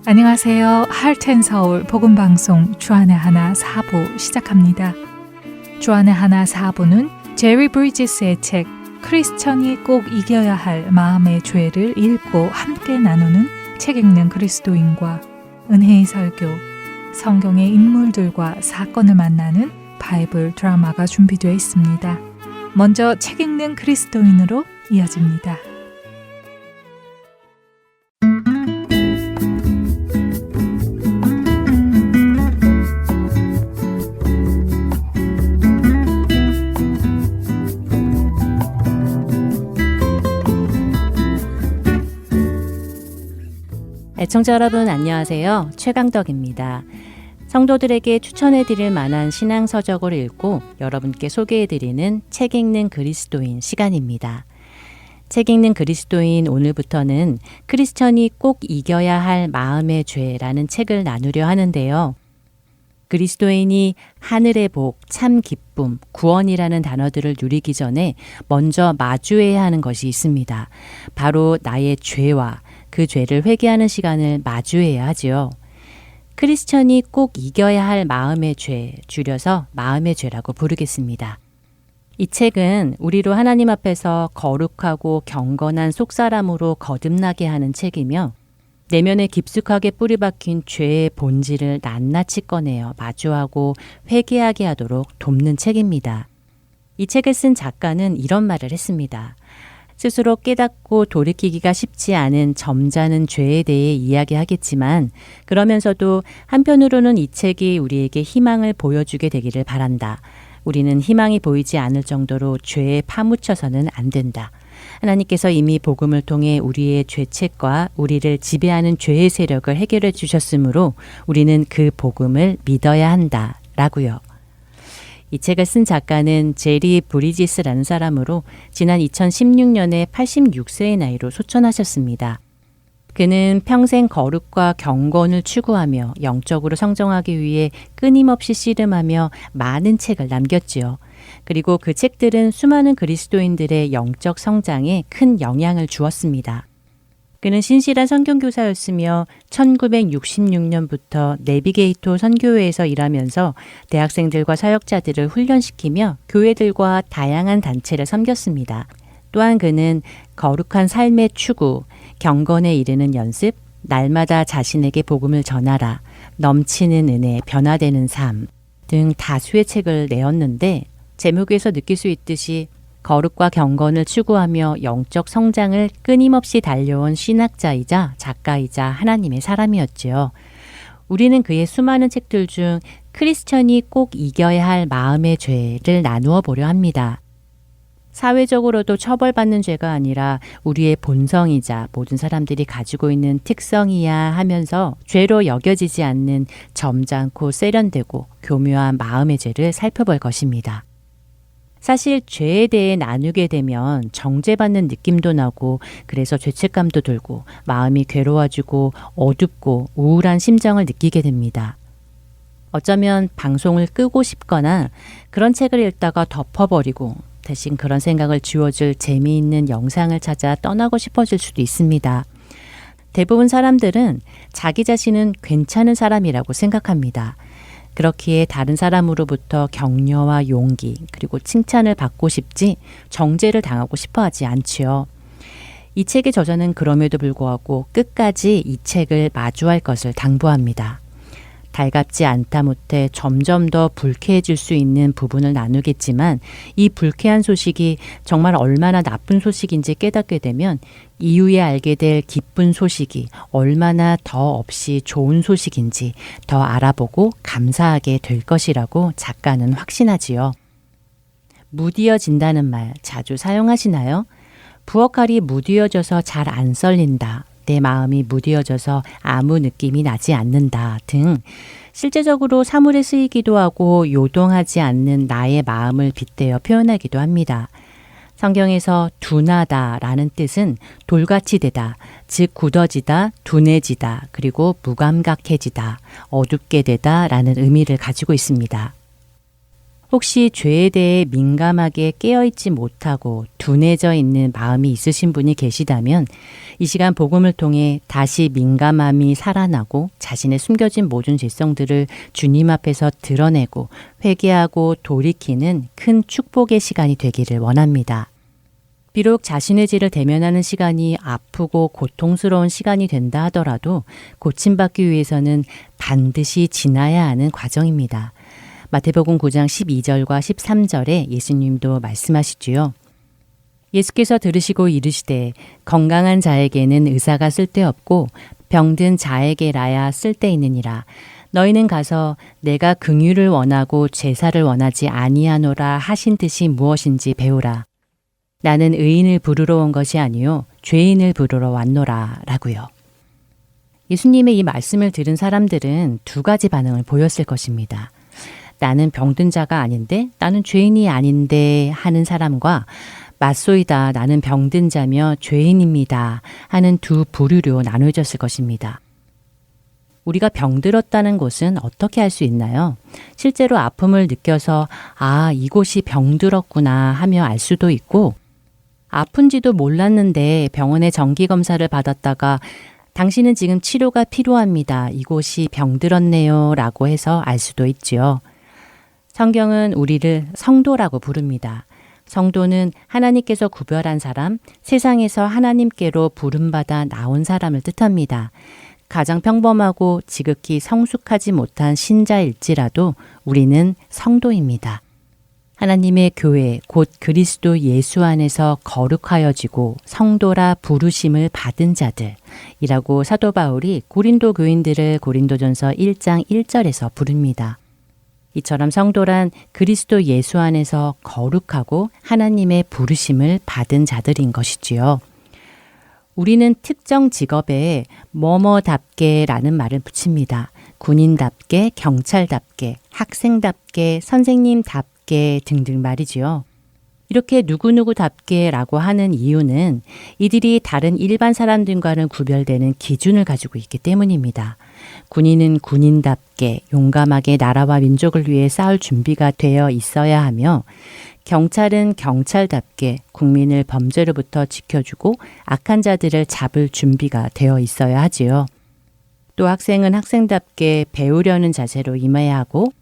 안녕하세요. 하트앤서울 복음방송 주안의 하나 4부 시작합니다. 주안의 하나 4부는 제리 브리지스의 책 크리스천이 꼭 이겨야 할 마음의 죄를 읽고 함께 나누는 책 읽는 그리스도인과 은혜의 설교, 성경의 인물들과 사건을 만나는 바이블 드라마가 준비되어 있습니다. 먼저 책 읽는 그리스도인으로 이어집니다. 애청자 여러분 안녕하세요. 최강덕입니다. 성도들에게 추천해드릴 만한 신앙서적을 읽고 여러분께 소개해드리는 책 읽는 그리스도인 시간입니다. 책 읽는 그리스도인 오늘부터는 크리스천이 꼭 이겨야 할 마음의 죄라는 책을 나누려 하는데요. 그리스도인이 하늘의 복, 참 기쁨, 구원이라는 단어들을 누리기 전에 먼저 마주해야 하는 것이 있습니다. 바로 나의 죄와 그 죄를 회개하는 시간을 마주해야 하지요. 크리스천이 꼭 이겨야 할 마음의 죄, 줄여서 마음의 죄라고 부르겠습니다. 이 책은 우리로 하나님 앞에서 거룩하고 경건한 속사람으로 거듭나게 하는 책이며 내면에 깊숙하게 뿌리박힌 죄의 본질을 낱낱이 꺼내어 마주하고 회개하게 하도록 돕는 책입니다. 이 책을 쓴 작가는 이런 말을 했습니다. 스스로 깨닫고 돌이키기가 쉽지 않은 점잖은 죄에 대해 이야기하겠지만 그러면서도 한편으로는 이 책이 우리에게 희망을 보여주게 되기를 바란다. 우리는 희망이 보이지 않을 정도로 죄에 파묻혀서는 안 된다. 하나님께서 이미 복음을 통해 우리의 죄책과 우리를 지배하는 죄의 세력을 해결해 주셨으므로 우리는 그 복음을 믿어야 한다. 라고요. 이 책을 쓴 작가는 제리 브리지스라는 사람으로 지난 2016년에 86세의 나이로 소천하셨습니다. 그는 평생 거룩과 경건을 추구하며 영적으로 성장하기 위해 끊임없이 씨름하며 많은 책을 남겼지요. 그리고 그 책들은 수많은 그리스도인들의 영적 성장에 큰 영향을 주었습니다. 그는 신실한 선교교사였으며 1966년부터 내비게이토 선교회에서 일하면서 대학생들과 사역자들을 훈련시키며 교회들과 다양한 단체를 섬겼습니다. 또한 그는 거룩한 삶의 추구, 경건에 이르는 연습, 날마다 자신에게 복음을 전하라, 넘치는 은혜, 변화되는 삶 등 다수의 책을 내었는데 제목에서 느낄 수 있듯이 거룩과 경건을 추구하며 영적 성장을 끊임없이 달려온 신학자이자 작가이자 하나님의 사람이었지요. 우리는 그의 수많은 책들 중 크리스천이 꼭 이겨야 할 마음의 죄를 나누어 보려 합니다. 사회적으로도 처벌받는 죄가 아니라 우리의 본성이자 모든 사람들이 가지고 있는 특성이야 하면서 죄로 여겨지지 않는 점잖고 세련되고 교묘한 마음의 죄를 살펴볼 것입니다. 사실 죄에 대해 나누게 되면 정죄받는 느낌도 나고 그래서 죄책감도 들고 마음이 괴로워지고 어둡고 우울한 심정을 느끼게 됩니다. 어쩌면 방송을 끄고 싶거나 그런 책을 읽다가 덮어버리고 대신 그런 생각을 지워줄 재미있는 영상을 찾아 떠나고 싶어질 수도 있습니다. 대부분 사람들은 자기 자신은 괜찮은 사람이라고 생각합니다. 그렇기에 다른 사람으로부터 격려와 용기 그리고 칭찬을 받고 싶지 정죄를 당하고 싶어 하지 않지요. 이 책의 저자는 그럼에도 불구하고 끝까지 이 책을 마주할 것을 당부합니다. 달갑지 않다 못해 점점 더 불쾌해질 수 있는 부분을 나누겠지만 이 불쾌한 소식이 정말 얼마나 나쁜 소식인지 깨닫게 되면 이후에 알게 될 기쁜 소식이 얼마나 더 없이 좋은 소식인지 더 알아보고 감사하게 될 것이라고 작가는 확신하지요. 무디어진다는 말 자주 사용하시나요? 부엌칼이 무디어져서 잘 안 썰린다. 내 마음이 무디어져서 아무 느낌이 나지 않는다 등 실제적으로 사물에 쓰이기도 하고 요동하지 않는 나의 마음을 빗대어 표현하기도 합니다. 성경에서 둔하다라는 뜻은 돌같이 되다, 즉 굳어지다, 둔해지다, 그리고 무감각해지다, 어둡게 되다라는 의미를 가지고 있습니다. 혹시 죄에 대해 민감하게 깨어있지 못하고 둔해져 있는 마음이 있으신 분이 계시다면 이 시간 복음을 통해 다시 민감함이 살아나고 자신의 숨겨진 모든 죄성들을 주님 앞에서 드러내고 회개하고 돌이키는 큰 축복의 시간이 되기를 원합니다. 비록 자신의 죄를 대면하는 시간이 아프고 고통스러운 시간이 된다 하더라도 고침받기 위해서는 반드시 지나야 하는 과정입니다. 마태복음 9장 12절과 13절에 예수님도 말씀하시지요. 예수께서 들으시고 이르시되 건강한 자에게는 의사가 쓸데없고 병든 자에게라야 쓸데있느니라. 너희는 가서 내가 긍휼을 원하고 제사를 원하지 아니하노라 하신 뜻이 무엇인지 배우라. 나는 의인을 부르러 온 것이 아니요 죄인을 부르러 왔노라 라고요. 예수님의 이 말씀을 들은 사람들은 두 가지 반응을 보였을 것입니다. 나는 병든 자가 아닌데 나는 죄인이 아닌데 하는 사람과 맞소이다 나는 병든 자며 죄인입니다 하는 두 부류로 나누어졌을 것입니다. 우리가 병들었다는 것은 어떻게 할 수 있나요? 실제로 아픔을 느껴서 아 이곳이 병들었구나 하며 알 수도 있고 아픈지도 몰랐는데 병원에 정기검사를 받았다가 당신은 지금 치료가 필요합니다. 이곳이 병들었네요 라고 해서 알 수도 있지요. 성경은 우리를 성도라고 부릅니다. 성도는 하나님께서 구별한 사람, 세상에서 하나님께로 부름받아 나온 사람을 뜻합니다. 가장 평범하고 지극히 성숙하지 못한 신자일지라도 우리는 성도입니다. 하나님의 교회, 곧 그리스도 예수 안에서 거룩하여지고 성도라 부르심을 받은 자들이라고 사도 바울이 고린도 교인들을 고린도전서 1장 1절에서 부릅니다. 이처럼 성도란 그리스도 예수 안에서 거룩하고 하나님의 부르심을 받은 자들인 것이지요. 우리는 특정 직업에 뭐뭐답게라는 말을 붙입니다. 군인답게, 경찰답게, 학생답게, 선생님답게 등등 말이지요. 이렇게 누구누구답게라고 하는 이유는 이들이 다른 일반 사람들과는 구별되는 기준을 가지고 있기 때문입니다. 군인은 군인답게 용감하게 나라와 민족을 위해 싸울 준비가 되어 있어야 하며 경찰은 경찰답게 국민을 범죄로부터 지켜주고 악한 자들을 잡을 준비가 되어 있어야 하지요. 또 학생은 학생답게 배우려는 자세로 임해야 하고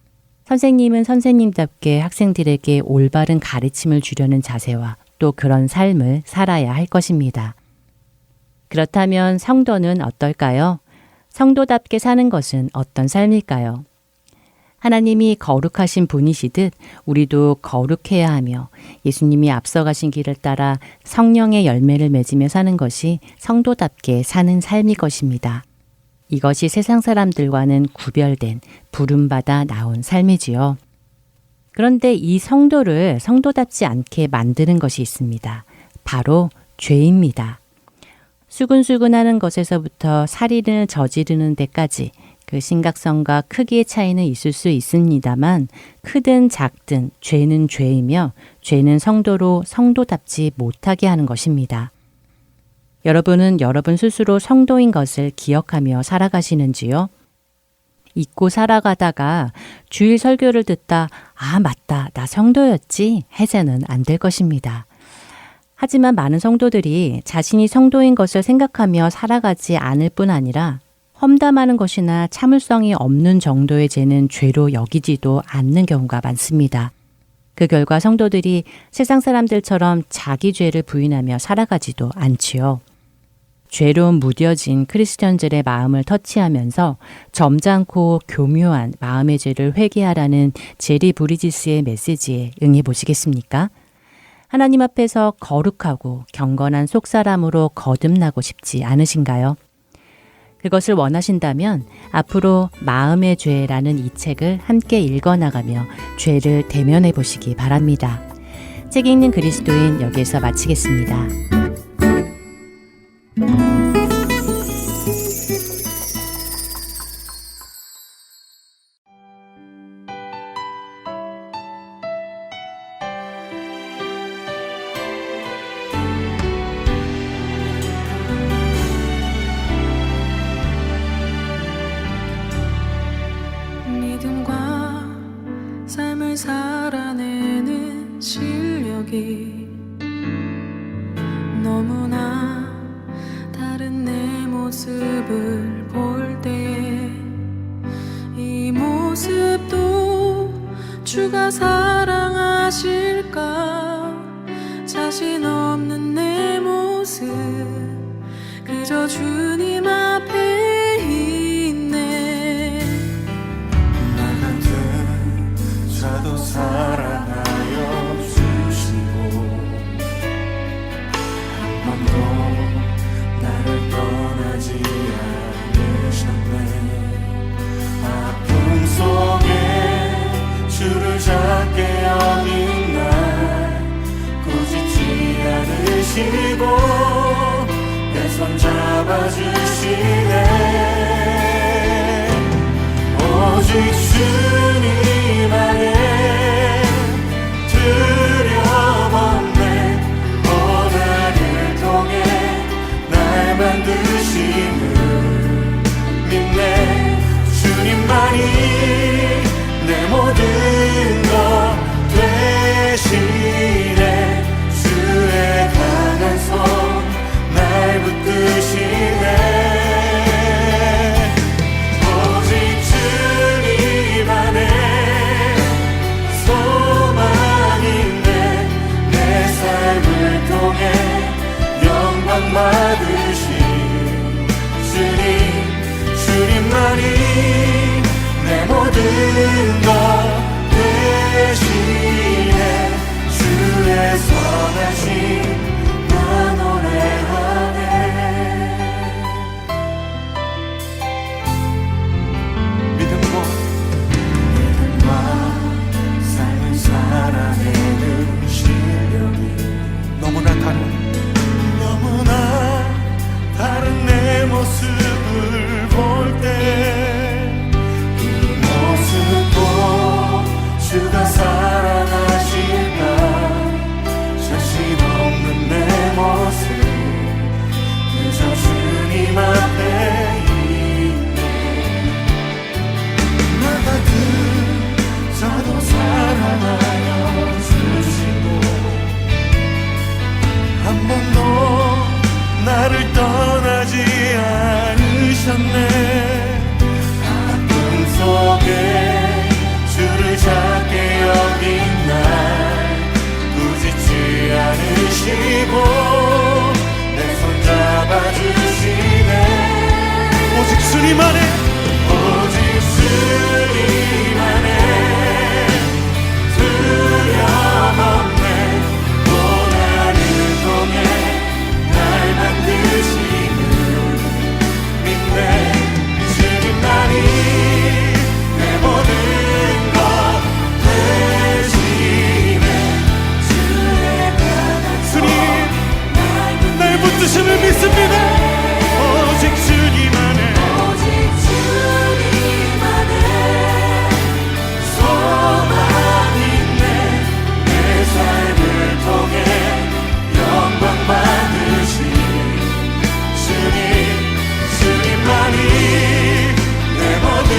선생님은 선생님답게 학생들에게 올바른 가르침을 주려는 자세와 또 그런 삶을 살아야 할 것입니다. 그렇다면 성도는 어떨까요? 성도답게 사는 것은 어떤 삶일까요? 하나님이 거룩하신 분이시듯 우리도 거룩해야 하며 예수님이 앞서가신 길을 따라 성령의 열매를 맺으며 사는 것이 성도답게 사는 삶일 것입니다. 이것이 세상 사람들과는 구별된 부름받아 나온 삶이지요. 그런데 이 성도를 성도답지 않게 만드는 것이 있습니다. 바로 죄입니다. 수근수근하는 것에서부터 살인을 저지르는 데까지 그 심각성과 크기의 차이는 있을 수 있습니다만 크든 작든 죄는 죄이며 죄는 성도로 성도답지 못하게 하는 것입니다. 여러분은 여러분 스스로 성도인 것을 기억하며 살아가시는지요? 잊고 살아가다가 주일 설교를 듣다 아 맞다 나 성도였지 해서는 안 될 것입니다. 하지만 많은 성도들이 자신이 성도인 것을 생각하며 살아가지 않을 뿐 아니라 험담하는 것이나 참을성이 없는 정도의 죄는 죄로 여기지도 않는 경우가 많습니다. 그 결과 성도들이 세상 사람들처럼 자기 죄를 부인하며 살아가지도 않지요. 죄로 무뎌진 크리스천들의 마음을 터치하면서 점잖고 교묘한 마음의 죄를 회개하라는 제리 브리지스의 메시지에 응해 보시겠습니까? 하나님 앞에서 거룩하고 경건한 속사람으로 거듭나고 싶지 않으신가요? 그것을 원하신다면 앞으로 마음의 죄라는 이 책을 함께 읽어나가며 죄를 대면해 보시기 바랍니다. 책 읽는 그리스도인 여기에서 마치겠습니다. 삶을 살아 살아내는 실력이 너무나 다른 내 모습을 볼 때에 이 모습도 주가 사랑하실까? 자신 없는 내 모습 그저 주님 앞에 있네. 나 같은 자도 사랑하여 주시고 한 번도 나를 떠나지 않으셨네. 아픔 속에 주를 작게 여긴 날 꾸짖지 않으시고 내 손 잡아주시네. 오직 주님 안에 두려움없네. 나를 통해 날 만드심을 믿네. 주님만이 내 모든 것 되시네. 주의 강한 손 날 붙드시네. 오직 주님 안에 소망 있네. 내 삶을 통해 영광 받으신 주님만이 내 모든 것 되시네. 주의 선하심 나 노래하네. 믿음과 삶을 살아내는 실력이 너무나 다른 내 모습을 볼 때 이 모습도 주가 사랑하실까? 자신 없는 내 모습 그저 주님 앞에 있네. 나 같은 자도 사랑하여 주시고 한 번도 나를 떠나지 않으셨네. 아픔 속에 주를 작게 여긴 날 꾸짖지 않으시고 내 손 잡아주시네. 오직 주님 안에 두려움없네. 고난을 통해 날 만드심을 믿네. 주님만이 내 모든 것 되시네. 주님 날 붙드심을 믿습니다. 오직 주님 안에 소망 있네. 내 삶을 통해 영광 받으신 주님만이 내 모든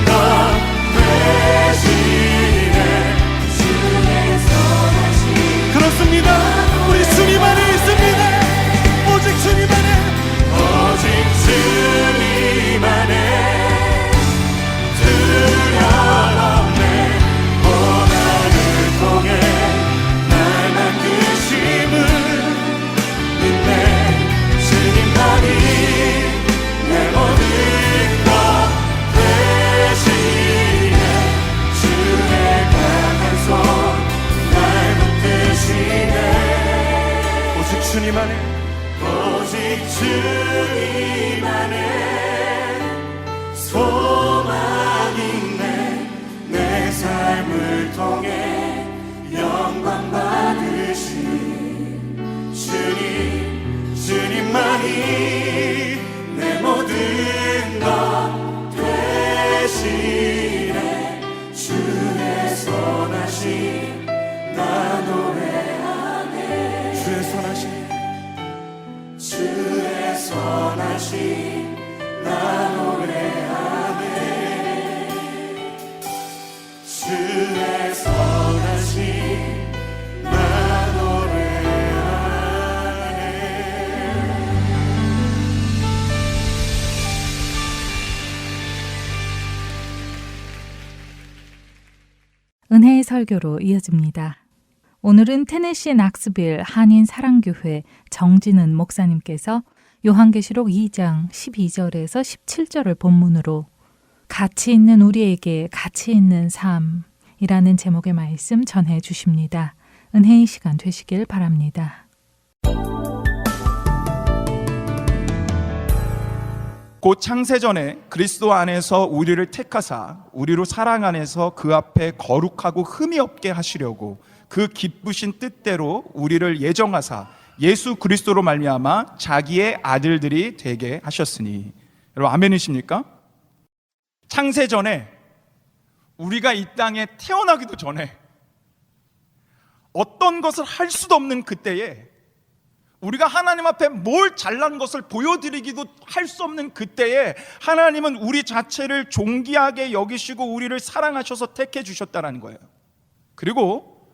것 되시네. 주의 선하심 그렇습니다. 우리 주님 안에 있습니다. 오직 주님 안에 두려움없네. 고난을 통해 날 만드심을 믿네. 주님만이 내 모든 것 되시네. 주의 강한 손 날 붙드시네. 오직 주님 안에 소망 있네. 내 삶을 통해 영광 받으신 주님만이 내 모든 것 되시네. 주의 선하심 나 노래하네. 주의 선하심 나 노래하네. 주의 선하심 은혜의 설교로 이어집니다. 오늘은 테네시 낙스빌 한인 사랑교회 정진은 목사님께서 요한계시록 2장 12절에서 17절을 본문으로 가치 있는 우리에게 가치 있는 삶이라는 제목의 말씀 전해 주십니다. 은혜의 시간 되시길 바랍니다. 곧 창세전에 그리스도 안에서 우리를 택하사 우리로 사랑 안에서 그 앞에 거룩하고 흠이 없게 하시려고 그 기쁘신 뜻대로 우리를 예정하사 예수 그리스도로 말미암아 자기의 아들들이 되게 하셨으니. 여러분 아멘이십니까? 창세전에 우리가 이 땅에 태어나기도 전에 어떤 것을 할 수도 없는 그때에 우리가 하나님 앞에 뭘 잘난 것을 보여드리기도 할 수 없는 그때에 하나님은 우리 자체를 존귀하게 여기시고 우리를 사랑하셔서 택해 주셨다는 거예요. 그리고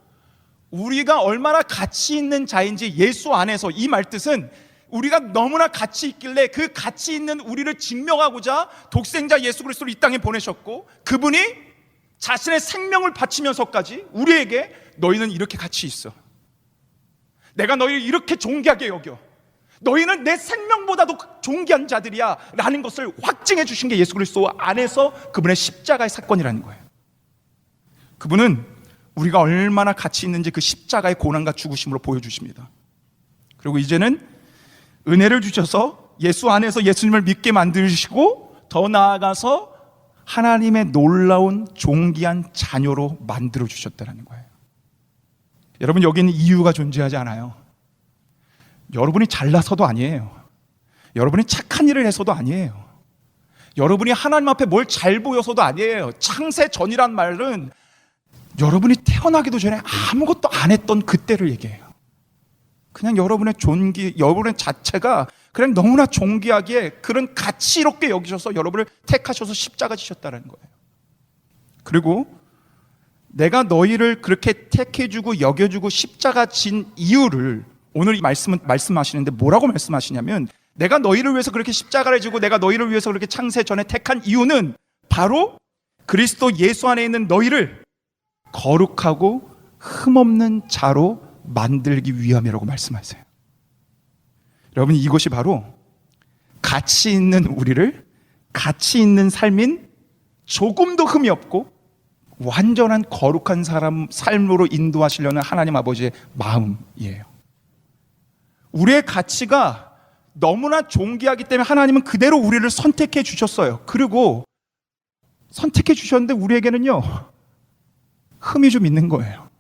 우리가 얼마나 가치 있는 자인지 예수 안에서, 이 말뜻은 우리가 너무나 가치 있길래 그 가치 있는 우리를 증명하고자 독생자 예수 그리스도를 이 땅에 보내셨고, 그분이 자신의 생명을 바치면서까지 우리에게 너희는 이렇게 가치 있어, 내가 너희를 이렇게 존귀하게 여겨, 너희는 내 생명보다도 존귀한 자들이야 라는 것을 확증해 주신 게 예수 그리스도 안에서 그분의 십자가의 사건이라는 거예요. 그분은 우리가 얼마나 가치 있는지 그 십자가의 고난과 죽으심으로 보여주십니다. 그리고 이제는 은혜를 주셔서 예수 안에서 예수님을 믿게 만드시고 더 나아가서 하나님의 놀라운 존귀한 자녀로 만들어 주셨다는 거예요. 여러분, 여기는 이유가 존재하지 않아요. 여러분이 잘나서도 아니에요. 여러분이 착한 일을 해서도 아니에요. 여러분이 하나님 앞에 뭘 잘 보여서도 아니에요. 창세 전이란 말은 여러분이 태어나기도 전에 아무것도 안 했던 그때를 얘기해요. 그냥 여러분의 존귀, 여러분의 자체가 그냥 너무나 존귀하게 그런 가치롭게 여기셔서 여러분을 택하셔서 십자가 지셨다는 거예요. 그리고 내가 너희를 그렇게 택해주고 여겨주고 십자가 진 이유를 오늘 이 말씀하시는데 뭐라고 말씀하시냐면, 내가 너희를 위해서 그렇게 십자가를 지고 내가 너희를 위해서 그렇게 창세 전에 택한 이유는 바로 그리스도 예수 안에 있는 너희를 거룩하고 흠없는 자로 만들기 위함이라고 말씀하세요. 여러분, 이것이 바로 가치 있는 우리를 가치 있는 삶인 조금도 흠이 없고 완전한 거룩한 삶으로 인도하시려는 하나님 아버지의 마음이에요. 우리의 가치가 너무나 존귀하기 때문에 하나님은 그대로 우리를 선택해 주셨어요. 그리고 선택해 주셨는데 우리에게는요, 흠이 좀 있는 거예요.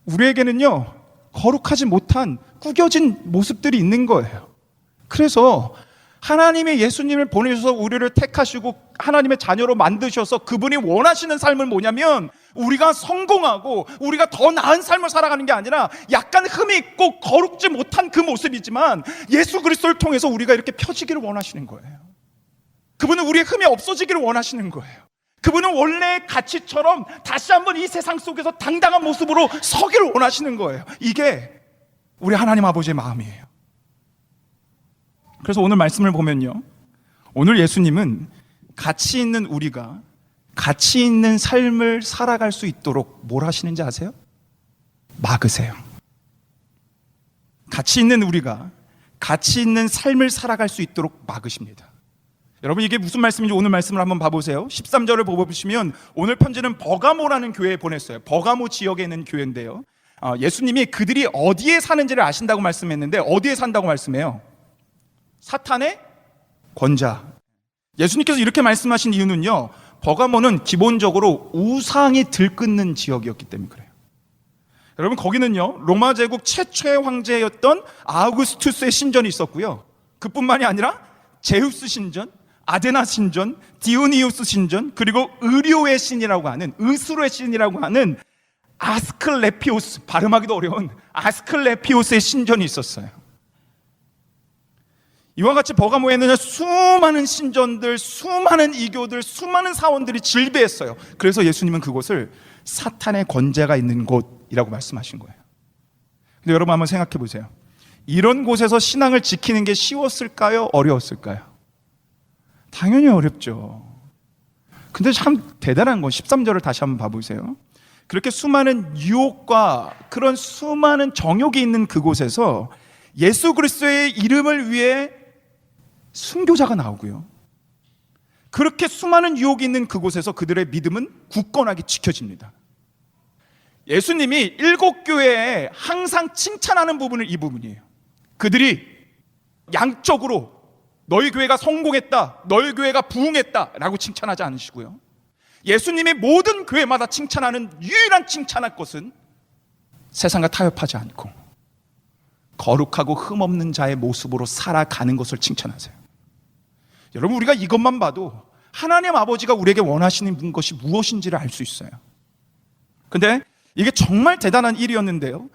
우리에게는요, 거룩하지 못한 구겨진 모습들이 있는 거예요. 그래서 하나님의 예수님을 보내셔서 우리를 택하시고 하나님의 자녀로 만드셔서 그분이 원하시는 삶은 뭐냐면, 우리가 성공하고 우리가 더 나은 삶을 살아가는 게 아니라 약간 흠이 있고 거룩지 못한 그 모습이지만 예수 그리스도를 통해서 우리가 이렇게 펴지기를 원하시는 거예요. 그분은 우리의 흠이 없어지기를 원하시는 거예요. 그분은 원래의 가치처럼 다시 한번 이 세상 속에서 당당한 모습으로 서기를 원하시는 거예요. 이게 우리 하나님 아버지의 마음이에요. 그래서 오늘 말씀을 보면요, 오늘 예수님은 가치 있는 우리가 가치 있는 삶을 살아갈 수 있도록 뭘 하시는지 아세요? 막으세요. 가치 있는 우리가 가치 있는 삶을 살아갈 수 있도록 막으십니다. 여러분, 이게 무슨 말씀인지 오늘 말씀을 한번 봐보세요. 13절을 보시면 오늘 편지는 버가모라는 교회에 보냈어요. 버가모 지역에 있는 교회인데요, 예수님이 그들이 어디에 사는지를 아신다고 말씀했는데 어디에 산다고 말씀해요? 사탄의 권자. 예수님께서 이렇게 말씀하신 이유는요, 버가모는 기본적으로 우상이 들끓는 지역이었기 때문에 그래요. 여러분, 거기는요, 로마 제국 최초의 황제였던 아우구스투스의 신전이 있었고요, 그뿐만이 아니라 제우스 신전, 아데나 신전, 디오니우스 신전, 그리고 의료의 신이라고 하는, 의술의 신이라고 하는 아스클레피오스, 발음하기도 어려운 아스클레피오스의 신전이 있었어요. 이와 같이 버가모에는 수많은 신전들, 수많은 이교들, 수많은 사원들이 질비했어요. 그래서 예수님은 그곳을 사탄의 권세가 있는 곳이라고 말씀하신 거예요. 근데 여러분 한번 생각해 보세요. 이런 곳에서 신앙을 지키는 게 쉬웠을까요? 어려웠을까요? 당연히 어렵죠. 근데 참 대단한 건 13절을 다시 한번 봐보세요. 그렇게 수많은 유혹과 그런 수많은 정욕이 있는 그곳에서 예수 그리스도의 이름을 위해 순교자가 나오고요. 그렇게 수많은 유혹이 있는 그곳에서 그들의 믿음은 굳건하게 지켜집니다. 예수님이 7교회에 항상 칭찬하는 부분은 이 부분이에요. 그들이 양적으로 너희 교회가 성공했다, 너희 교회가 부흥했다 라고 칭찬하지 않으시고요. 예수님이 모든 교회마다 칭찬하는 유일한 칭찬할 것은 세상과 타협하지 않고 거룩하고 흠없는 자의 모습으로 살아가는 것을 칭찬하세요. 여러분, 우리가 이것만 봐도 하나님 아버지가 우리에게 원하시는 것이 무엇인지를 알 수 있어요. 근데 이게 정말 대단한 일이었는데요,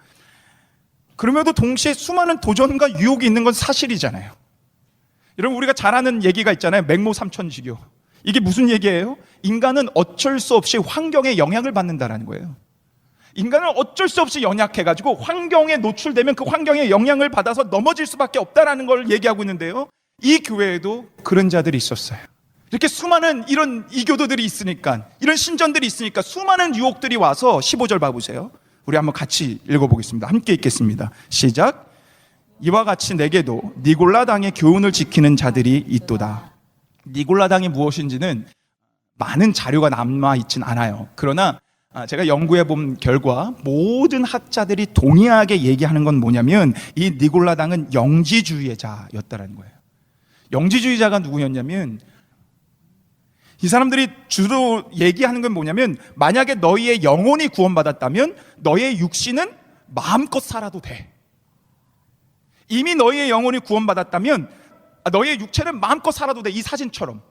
그럼에도 동시에 수많은 도전과 유혹이 있는 건 사실이잖아요. 여러분, 우리가 잘 아는 얘기가 있잖아요. 맹모 삼천지교. 이게 무슨 얘기예요? 인간은 어쩔 수 없이 환경에 영향을 받는다라는 거예요. 인간은 어쩔 수 없이 연약해가지고 환경에 노출되면 그 환경에 영향을 받아서 넘어질 수밖에 없다라는 걸 얘기하고 있는데요, 이 교회에도 그런 자들이 있었어요. 이렇게 수많은 이런 이교도들이 있으니까, 이런 신전들이 있으니까 수많은 유혹들이 와서 15절 봐보세요. 우리 한번 같이 읽어보겠습니다. 함께 읽겠습니다. 시작. 이와 같이 내게도 니골라당의 교훈을 지키는 자들이 있도다. 니골라당이 무엇인지는 많은 자료가 남아있진 않아요. 그러나 제가 연구해 본 결과 모든 학자들이 동의하게 얘기하는 건 뭐냐면 이 니골라당은 영지주의자였다는 거예요. 영지주의자가 누구였냐면, 이 사람들이 주로 얘기하는 건 뭐냐면, 만약에 너희의 영혼이 구원받았다면 너희의 육신은 마음껏 살아도 돼. 이미 너희의 영혼이 구원받았다면 너희의 육체는 마음껏 살아도 돼. 이 사진처럼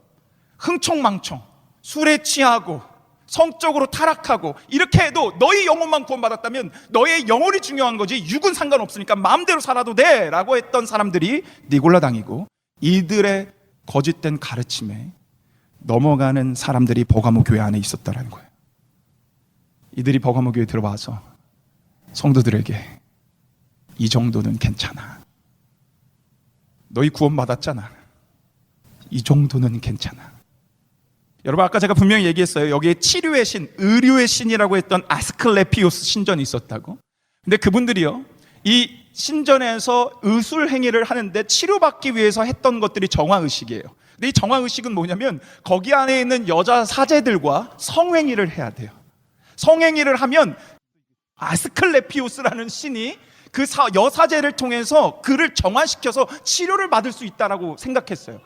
흥청망청 술에 취하고 성적으로 타락하고 이렇게 해도 너희 영혼만 구원받았다면 너희의 영혼이 중요한 거지 육은 상관없으니까 마음대로 살아도 돼 라고 했던 사람들이 니골라당이고, 이들의 거짓된 가르침에 넘어가는 사람들이 버가모 교회 안에 있었다는 거예요. 이들이 버가모 교회에 들어와서 성도들에게 이 정도는 괜찮아, 너희 구원받았잖아, 이 정도는 괜찮아. 여러분, 아까 제가 분명히 얘기했어요. 여기에 치료의 신, 의료의 신이라고 했던 아스클레피오스 신전이 있었다고. 근데 그분들이요, 이 신전에서 의술 행위를 하는데 치료받기 위해서 했던 것들이 정화의식이에요. 근데 이 정화의식은 뭐냐면 거기 안에 있는 여자 사제들과 성행위를 해야 돼요. 성행위를 하면 아스클레피오스라는 신이 그 여사제를 통해서 그를 정화시켜서 치료를 받을 수 있다라고 생각했어요.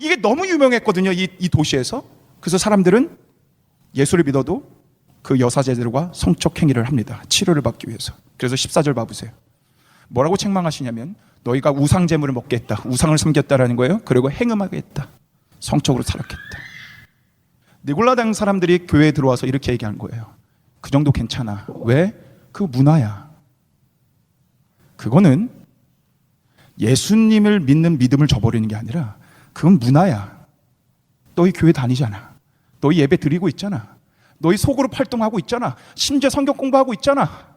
이게 너무 유명했거든요, 이 도시에서. 그래서 사람들은 예수를 믿어도 그 여사제들과 성적 행위를 합니다, 치료를 받기 위해서. 그래서 14절 봐보세요. 뭐라고 책망하시냐면, 너희가 우상 제물을 먹겠다, 우상을 섬겼다라는 거예요. 그리고 행음하게 했다, 성적으로 타락했다. 니골라당 사람들이 교회에 들어와서 이렇게 얘기한 거예요. 그 정도 괜찮아. 왜? 그 문화야. 그거는 예수님을 믿는 믿음을 저버리는 게 아니라 그건 문화야. 너희 교회 다니잖아, 너희 예배 드리고 있잖아, 너희 속으로 활동하고 있잖아, 심지어 성경 공부하고 있잖아,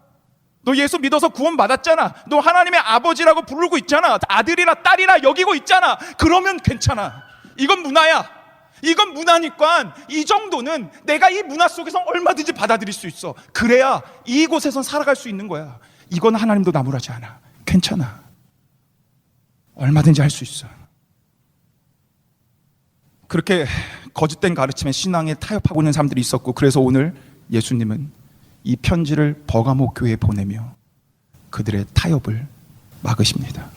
너 예수 믿어서 구원받았잖아, 너 하나님의 아버지라고 부르고 있잖아, 아들이라 딸이라 여기고 있잖아. 그러면 괜찮아. 이건 문화야. 이건 문화니까 이 정도는 내가 이 문화 속에서 얼마든지 받아들일 수 있어. 그래야 이곳에선 살아갈 수 있는 거야. 이건 하나님도 나무라지 않아. 괜찮아. 얼마든지 할 수 있어. 그렇게 거짓된 가르침에 신앙에 타협하고 있는 사람들이 있었고, 그래서 오늘 예수님은 이 편지를 버가모 교회에 보내며 그들의 타협을 막으십니다.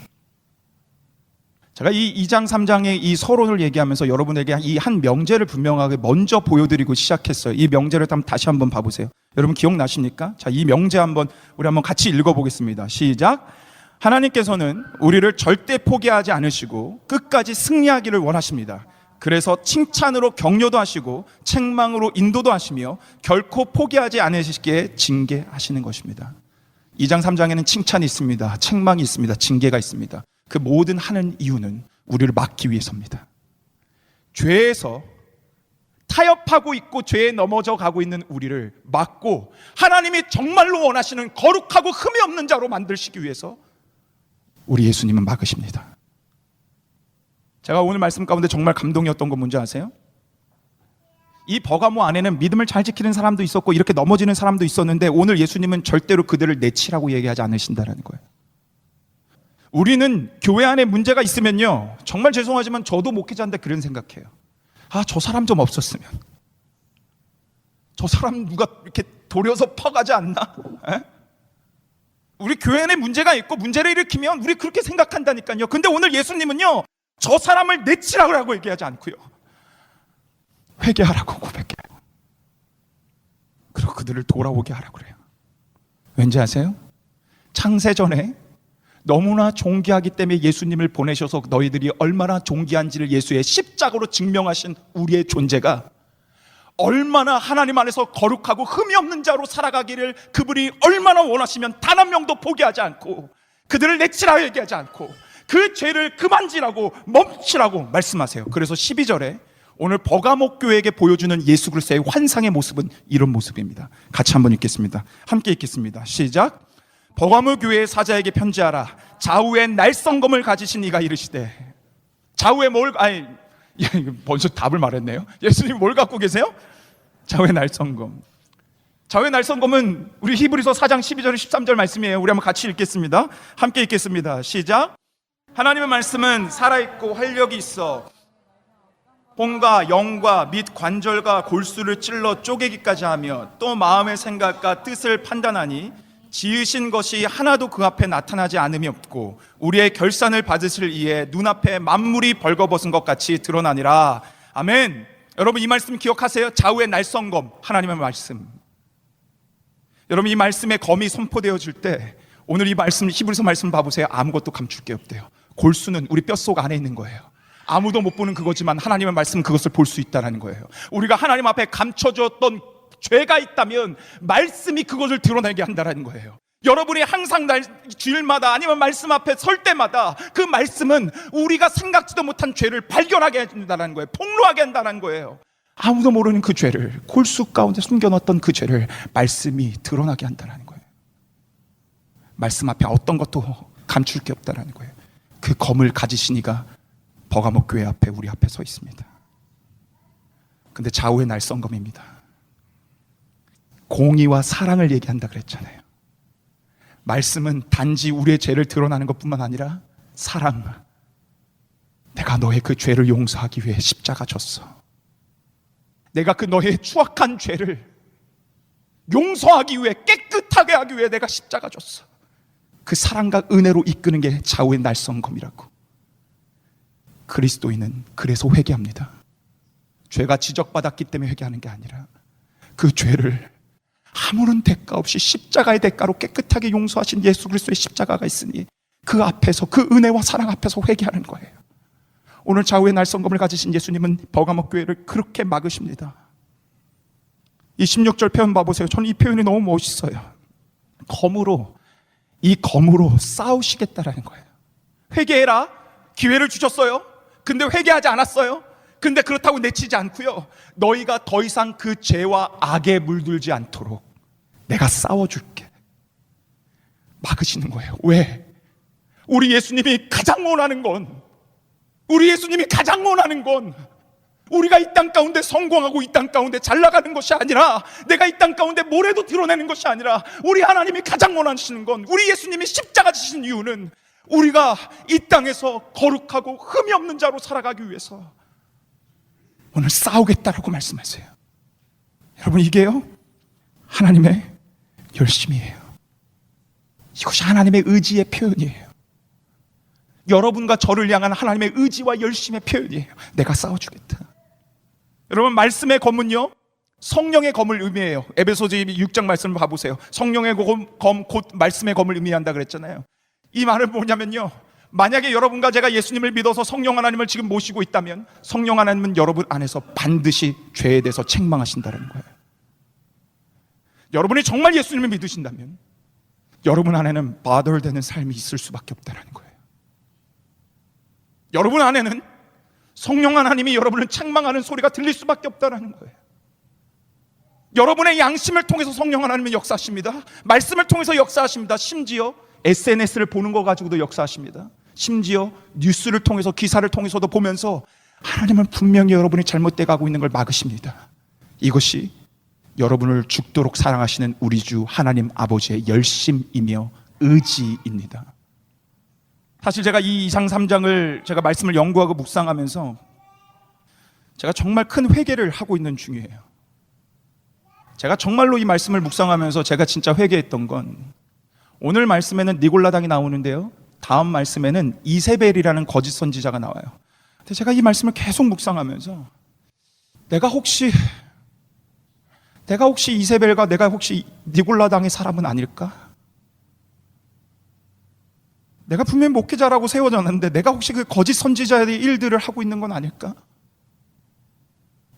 제가 이 2장 3장의 이 서론을 얘기하면서 여러분에게 이 한 명제를 분명하게 먼저 보여드리고 시작했어요. 이 명제를 다시 한번 봐보세요. 여러분 기억나십니까? 자, 이 명제 우리 한번 같이 읽어보겠습니다. 시작. 하나님께서는 우리를 절대 포기하지 않으시고 끝까지 승리하기를 원하십니다. 그래서 칭찬으로 격려도 하시고 책망으로 인도도 하시며 결코 포기하지 않으시기에 징계하시는 것입니다. 2장 3장에는 칭찬이 있습니다, 책망이 있습니다, 징계가 있습니다. 그 모든 하는 이유는 우리를 막기 위해서입니다. 죄에서 타협하고 있고 죄에 넘어져 가고 있는 우리를 막고 하나님이 정말로 원하시는 거룩하고 흠이 없는 자로 만드시기 위해서 우리 예수님은 막으십니다. 제가 오늘 말씀 가운데 정말 감동이었던 건 뭔지 아세요? 이 버가모 안에는 믿음을 잘 지키는 사람도 있었고 이렇게 넘어지는 사람도 있었는데 오늘 예수님은 절대로 그들을 내치라고 얘기하지 않으신다는 거예요. 우리는 교회 안에 문제가 있으면요, 정말 죄송하지만 저도 목회자인데 그런 생각해요. 아, 저 사람 좀 없었으면, 저 사람 누가 이렇게 도려서 퍼가지 않나? 에? 우리 교회 안에 문제가 있고 문제를 일으키면 우리 그렇게 생각한다니까요. 근데 오늘 예수님은요, 저 사람을 내치라고 얘기하지 않고요, 회개하라고 고백해요. 그리고 그들을 돌아오게 하라고 그래요. 왠지 아세요? 창세전에 너무나 존귀하기 때문에 예수님을 보내셔서 너희들이 얼마나 존귀한지를 예수의 십자가로 증명하신 우리의 존재가 얼마나 하나님 안에서 거룩하고 흠이 없는 자로 살아가기를 그분이 얼마나 원하시면 단 한 명도 포기하지 않고 그들을 내치라 얘기하지 않고 그 죄를 그만지라고 멈추라고 말씀하세요. 그래서 12절에 오늘 버가모 교회에게 보여주는 예수 그리스도의 환상의 모습은 이런 모습입니다. 같이 한번 읽겠습니다. 함께 읽겠습니다. 시작. 버가모 교회의 사자에게 편지하라. 좌우에 날성검을 가지신 이가 이르시되. 좌우에 뭘, 벌써 답을 말했네요. 예수님 뭘 갖고 계세요? 좌우에 날성검. 좌우에 날성검은 우리 히브리서 4장 12절 13절 말씀이에요. 우리 한번 같이 읽겠습니다. 함께 읽겠습니다. 시작. 하나님의 말씀은 살아있고 활력이 있어 혼과 영과 및 관절과 골수를 찔러 쪼개기까지 하며 또 마음의 생각과 뜻을 판단하니 지으신 것이 하나도 그 앞에 나타나지 않음이 없고 우리의 결산을 받으실 이에 눈앞에 만물이 벌거벗은 것 같이 드러나니라. 아멘. 여러분 이 말씀 기억하세요? 좌우의 날성검, 하나님의 말씀. 여러분 이 말씀의 검이 선포되어질 때 오늘 이 말씀, 히브리서 말씀 봐보세요. 아무것도 감출 게 없대요. 골수는 우리 뼛속 안에 있는 거예요. 아무도 못 보는 그거지만 하나님의 말씀은 그것을 볼 수 있다는 거예요. 우리가 하나님 앞에 감춰졌던 죄가 있다면 말씀이 그것을 드러내게 한다는 거예요. 여러분이 항상 주일마다 아니면 말씀 앞에 설 때마다 그 말씀은 우리가 생각지도 못한 죄를 발견하게 한다는 거예요. 폭로하게 한다는 거예요. 아무도 모르는 그 죄를, 골수 가운데 숨겨놨던 그 죄를 말씀이 드러나게 한다는 거예요. 말씀 앞에 어떤 것도 감출 게 없다는 거예요. 그 검을 가지신 이가 버가모 교회 앞에 우리 앞에 서 있습니다. 근데 좌우의 날성검입니다. 공의와 사랑을 얘기한다 그랬잖아요. 말씀은 단지 우리의 죄를 드러나는 것뿐만 아니라 사랑. 내가 너의 그 죄를 용서하기 위해 십자가 졌어. 내가 그 너의 추악한 죄를 용서하기 위해, 깨끗하게 하기 위해 내가 십자가 졌어. 그 사랑과 은혜로 이끄는 게 좌우의 날성검이라고. 그리스도인은 그래서 회개합니다. 죄가 지적받았기 때문에 회개하는 게 아니라 그 죄를 아무런 대가 없이 십자가의 대가로 깨끗하게 용서하신 예수 그리스도의 십자가가 있으니 그 앞에서, 그 은혜와 사랑 앞에서 회개하는 거예요. 오늘 좌우의 날성검을 가지신 예수님은 버가모 교회를 그렇게 막으십니다. 이 16절 표현 봐보세요. 저는 이 표현이 너무 멋있어요. 이 검으로 싸우시겠다라는 거예요. 회개해라. 기회를 주셨어요. 근데 회개하지 않았어요. 근데 그렇다고 내치지 않고요, 너희가 더 이상 그 죄와 악에 물들지 않도록 내가 싸워줄게. 막으시는 거예요. 왜? 우리 예수님이 가장 원하는 건, 우리가 이 땅 가운데 성공하고 이 땅 가운데 잘 나가는 것이 아니라, 내가 이 땅 가운데 뭐래도 드러내는 것이 아니라, 우리 하나님이 가장 원하시는 건, 우리 예수님이 십자가 지신 이유는 우리가 이 땅에서 거룩하고 흠이 없는 자로 살아가기 위해서 오늘 싸우겠다라고 말씀하세요. 여러분, 이게요, 하나님의 열심이에요. 이것이 하나님의 의지의 표현이에요. 여러분과 저를 향한 하나님의 의지와 열심의 표현이에요. 내가 싸워주겠다. 여러분, 말씀의 검은요, 성령의 검을 의미해요. 에베소서 6장 말씀을 봐보세요. 성령의 검, 곧 말씀의 검을 의미한다 그랬잖아요. 이 말은 뭐냐면요, 만약에 여러분과 제가 예수님을 믿어서 성령 하나님을 지금 모시고 있다면 성령 하나님은 여러분 안에서 반드시 죄에 대해서 책망하신다는 거예요. 여러분이 정말 예수님을 믿으신다면 여러분 안에는 바들되는 삶이 있을 수밖에 없다는 거예요. 여러분 안에는 성령 하나님이 여러분을 책망하는 소리가 들릴 수밖에 없다는 거예요. 여러분의 양심을 통해서 성령 하나님은 역사하십니다. 말씀을 통해서 역사하십니다. 심지어 SNS를 보는 거 가지고도 역사하십니다. 심지어 뉴스를 통해서, 기사를 통해서도 보면서 하나님은 분명히 여러분이 잘못돼 가고 있는 걸 막으십니다. 이것이 여러분을 죽도록 사랑하시는 우리 주 하나님 아버지의 열심이며 의지입니다. 사실 제가 이 2장 3장을 제가 말씀을 연구하고 묵상하면서 제가 정말 큰 회개를 하고 있는 중이에요. 제가 정말로 이 말씀을 묵상하면서 제가 진짜 회개했던 건, 오늘 말씀에는 니골라당이 나오는데요, 다음 말씀에는 이세벨이라는 거짓 선지자가 나와요. 근데 제가 이 말씀을 계속 묵상하면서 내가 혹시 이세벨과 내가 혹시 니골라당의 사람은 아닐까? 내가 분명히 목회자라고 세워졌는데 내가 혹시 그 거짓 선지자의 일들을 하고 있는 건 아닐까?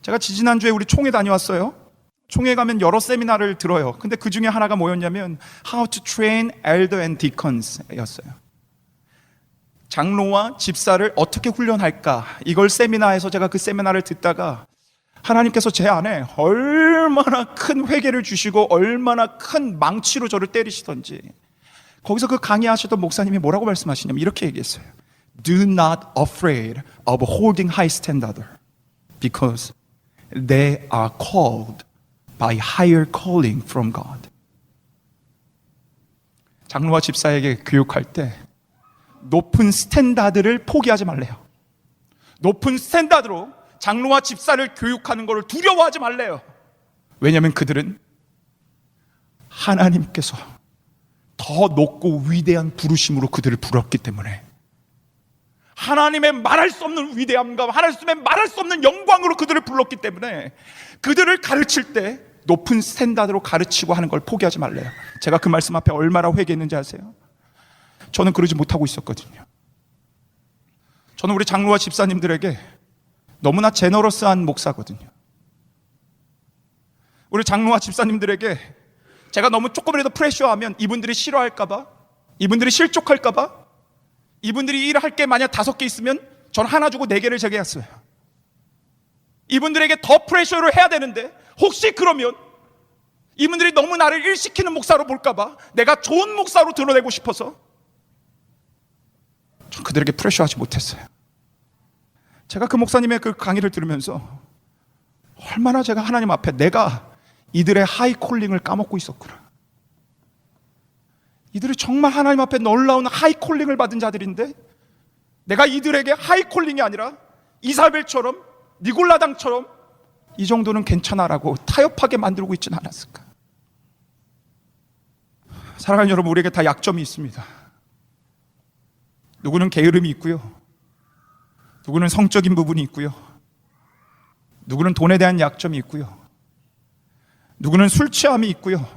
제가 지지난주에 우리 총회 다녀왔어요. 총회 가면 여러 세미나를 들어요. 근데 그 중에 하나가 뭐였냐면 How to train elder and deacons 였어요. 장로와 집사를 어떻게 훈련할까? 이걸 세미나에서 제가 그 세미나를 듣다가 하나님께서 제 안에 얼마나 큰 회개를 주시고 얼마나 큰 망치로 저를 때리시던지, 거기서 그 강의하셨던 목사님이 뭐라고 말씀하시냐면 이렇게 얘기했어요. Do not afraid of holding high standard because they are called by higher calling from God. 장로와 집사에게 교육할 때 높은 스탠다드를 포기하지 말래요. 높은 스탠다드로 장로와 집사를 교육하는 것을 두려워하지 말래요. 왜냐하면 그들은 하나님께서 더 높고 위대한 부르심으로 그들을 불렀기 때문에, 하나님의 말할 수 없는 위대함과 하나님의 말할 수 없는 영광으로 그들을 불렀기 때문에 그들을 가르칠 때 높은 스탠다드로 가르치고 하는 걸 포기하지 말래요. 제가 그 말씀 앞에 얼마나 회개했는지 아세요? 저는 그러지 못하고 있었거든요. 저는 우리 장로와 집사님들에게 너무나 제너러스한 목사거든요. 우리 장로와 집사님들에게 제가 너무 조금이라도 프레셔하면 이분들이 싫어할까봐, 이분들이 실족할까봐, 이분들이 일을 할 게 만약 5개 있으면 전 하나 주고 4개를 제게 했어요. 이분들에게 더 프레셔를 해야 되는데 혹시 그러면 이분들이 너무 나를 일시키는 목사로 볼까봐 내가 좋은 목사로 드러내고 싶어서 전 그들에게 프레셔하지 못했어요. 제가 그 목사님의 그 강의를 들으면서 얼마나 제가 하나님 앞에 내가 이들의 하이 콜링을 까먹고 있었구나. 이들이 정말 하나님 앞에 놀라운 하이 콜링을 받은 자들인데 내가 이들에게 하이 콜링이 아니라 이사벨처럼 니골라당처럼 이 정도는 괜찮아라고 타협하게 만들고 있지는 않았을까. 사랑하는 여러분, 우리에게 다 약점이 있습니다. 누구는 게으름이 있고요, 누구는 성적인 부분이 있고요, 누구는 돈에 대한 약점이 있고요, 누구는 술 취함이 있고요,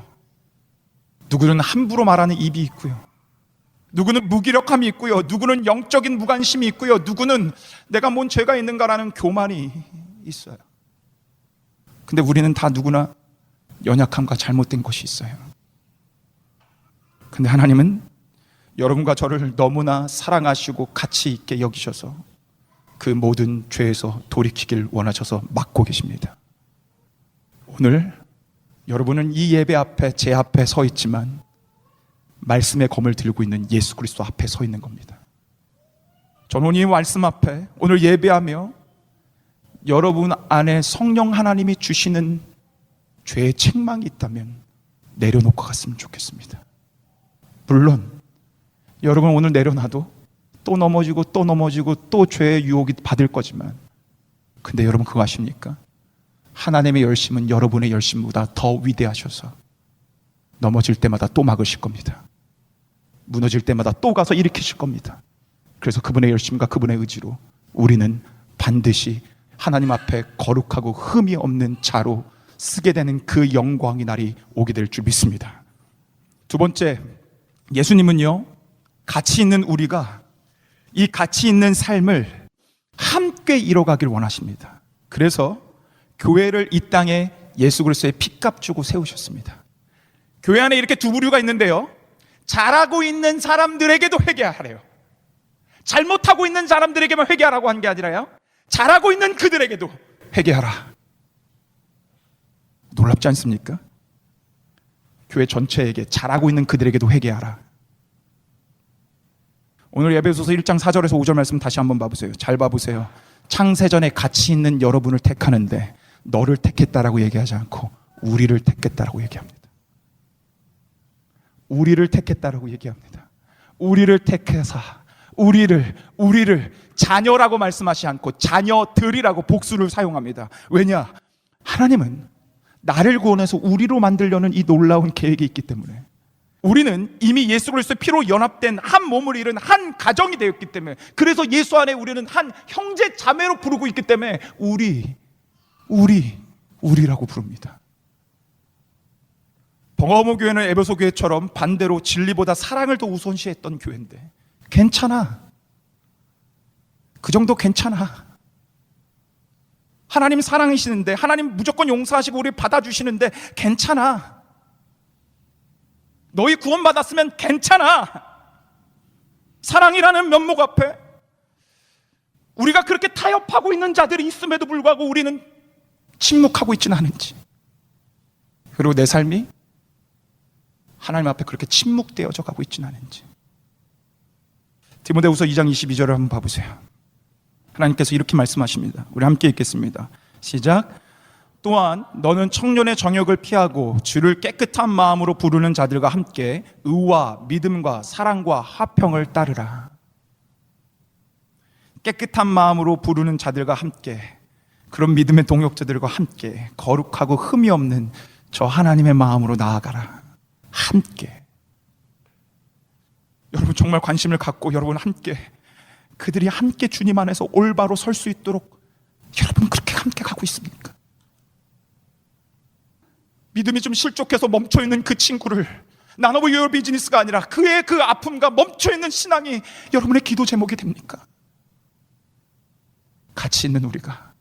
누구는 함부로 말하는 입이 있고요, 누구는 무기력함이 있고요, 누구는 영적인 무관심이 있고요, 누구는 내가 뭔 죄가 있는가라는 교만이 있어요. 근데 우리는 다 누구나 연약함과 잘못된 것이 있어요. 근데 하나님은 여러분과 저를 너무나 사랑하시고 가치 있게 여기셔서 그 모든 죄에서 돌이키길 원하셔서 막고 계십니다. 오늘 여러분은 이 예배 앞에, 제 앞에 서 있지만 말씀의 검을 들고 있는 예수 그리스도 앞에 서 있는 겁니다. 저는 이 말씀 앞에 오늘 예배하며 여러분 안에 성령 하나님이 주시는 죄의 책망이 있다면 내려놓고 갔으면 좋겠습니다. 물론 여러분 오늘 내려놔도 또 넘어지고 또 넘어지고 또 죄의 유혹이 받을 거지만, 근데 여러분 그거 아십니까? 하나님의 열심은 여러분의 열심보다 더 위대하셔서 넘어질 때마다 또 막으실 겁니다. 무너질 때마다 또 가서 일으키실 겁니다. 그래서 그분의 열심과 그분의 의지로 우리는 반드시 하나님 앞에 거룩하고 흠이 없는 자로 쓰게 되는 그 영광의 날이 오게 될 줄 믿습니다. 두 번째, 예수님은요, 가치 있는 우리가 이 가치 있는 삶을 함께 이뤄가길 원하십니다. 그래서 교회를 이 땅에 예수 그리스도의 핏값 주고 세우셨습니다. 교회 안에 이렇게 두 부류가 있는데요, 잘하고 있는 사람들에게도 회개하래요. 잘못하고 있는 사람들에게만 회개하라고 한 게 아니라요, 잘하고 있는 그들에게도 회개하라. 놀랍지 않습니까? 교회 전체에게 잘하고 있는 그들에게도 회개하라. 오늘 에베소서 1장 4절에서 5절 말씀 다시 한번 봐보세요. 잘 봐보세요. 창세전에 가치 있는 여러분을 택하는데 너를 택했다라고 얘기하지 않고 우리를 택했다라고 얘기합니다. 우리를 택했다라고 얘기합니다. 우리를 택해서 우리를 자녀라고 말씀하지 않고 자녀들이라고 복수를 사용합니다. 왜냐? 하나님은 나를 구원해서 우리로 만들려는 이 놀라운 계획이 있기 때문에, 우리는 이미 예수 그리스도의 피로 연합된 한 몸을 이룬 한 가정이 되었기 때문에, 그래서 예수 안에 우리는 한 형제 자매로 부르고 있기 때문에 우리라고 부릅니다. 버가모 교회는 에베소 교회처럼 반대로 진리보다 사랑을 더 우선시했던 교회인데, 괜찮아. 그 정도 괜찮아. 하나님 사랑이시는데, 하나님 무조건 용서하시고 우리 받아주시는데 괜찮아. 너희 구원받았으면 괜찮아. 사랑이라는 면목 앞에 우리가 그렇게 타협하고 있는 자들이 있음에도 불구하고 우리는 침묵하고 있지는 않은지, 그리고 내 삶이 하나님 앞에 그렇게 침묵되어져 가고 있지는 않은지. 디모데후서 2장 22절을 한번 봐보세요. 하나님께서 이렇게 말씀하십니다. 우리 함께 읽겠습니다. 시작. 또한 너는 청년의 정욕을 피하고 주를 깨끗한 마음으로 부르는 자들과 함께 의와 믿음과 사랑과 화평을 따르라. 깨끗한 마음으로 부르는 자들과 함께, 그런 믿음의 동역자들과 함께 거룩하고 흠이 없는 저 하나님의 마음으로 나아가라. 함께. 여러분 정말 관심을 갖고 여러분 함께, 그들이 함께 주님 안에서 올바로 설 수 있도록 여러분 그렇게 함께 가고 있습니까? 믿음이 좀 실족해서 멈춰있는 그 친구를 None of your business가 아니라 그의 그 아픔과 멈춰있는 신앙이 여러분의 기도 제목이 됩니까? 가치 있는 우리가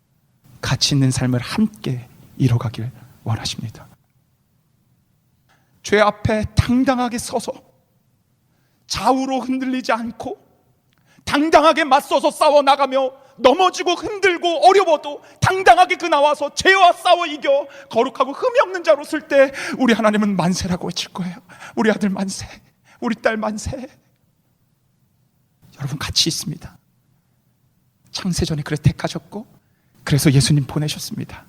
가치 있는 삶을 함께 이뤄가길 원하십니다. 죄 앞에 당당하게 서서 좌우로 흔들리지 않고 당당하게 맞서서 싸워나가며 넘어지고 흔들고 어려워도 당당하게 그 나와서 죄와 싸워 이겨 거룩하고 흠이 없는 자로 쓸 때 우리 하나님은 만세라고 외칠 거예요. 우리 아들 만세, 우리 딸 만세. 여러분 가치 있습니다. 창세전에 그래 택하셨고 그래서 예수님 보내셨습니다.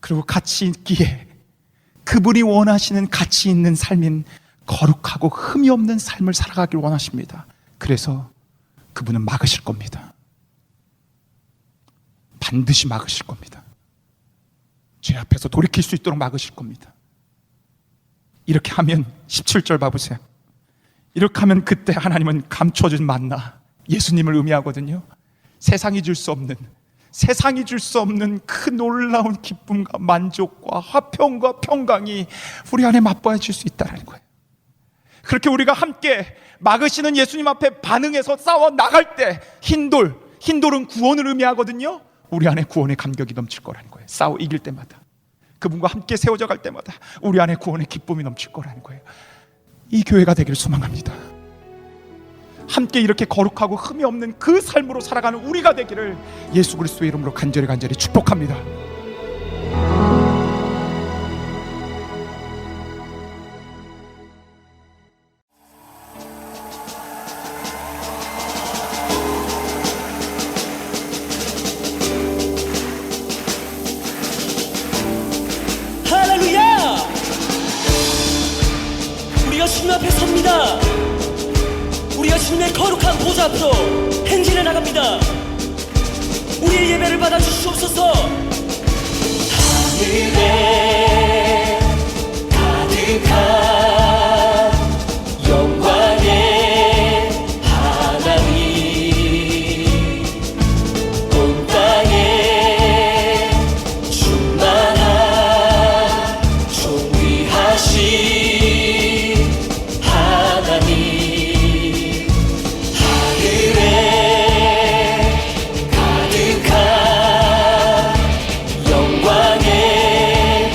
그리고 가치 있기에 그분이 원하시는 가치 있는 삶인 거룩하고 흠이 없는 삶을 살아가길 원하십니다. 그래서 그분은 막으실 겁니다. 반드시 막으실 겁니다. 죄 앞에서 돌이킬 수 있도록 막으실 겁니다. 이렇게 하면 17절 봐보세요. 이렇게 하면 그때 하나님은 감춰진 만나, 예수님을 의미하거든요. 세상이 줄 수 없는 그 놀라운 기쁨과 만족과 화평과 평강이 우리 안에 맛보아질 수 있다는 거예요. 그렇게 우리가 함께 막으시는 예수님 앞에 반응해서 싸워 나갈 때 흰돌은 구원을 의미하거든요. 우리 안에 구원의 감격이 넘칠 거라는 거예요. 싸워 이길 때마다, 그분과 함께 세워져 갈 때마다 우리 안에 구원의 기쁨이 넘칠 거라는 거예요. 이 교회가 되기를 소망합니다. 함께 이렇게 거룩하고 흠이 없는 그 삶으로 살아가는 우리가 되기를 예수 그리스도의 이름으로 간절히 축복합니다. 할렐루야! 우리가 주님 앞에 섭니다. 우리가 주님의 거룩한 보좌 앞으로 행진해 나갑니다. 우리의 예배를 받아 주시옵소서. 하늘에 가득한 영광의 하나님, 온 땅에 충만한 존귀하신 하나님, 하늘에 가득한 영광의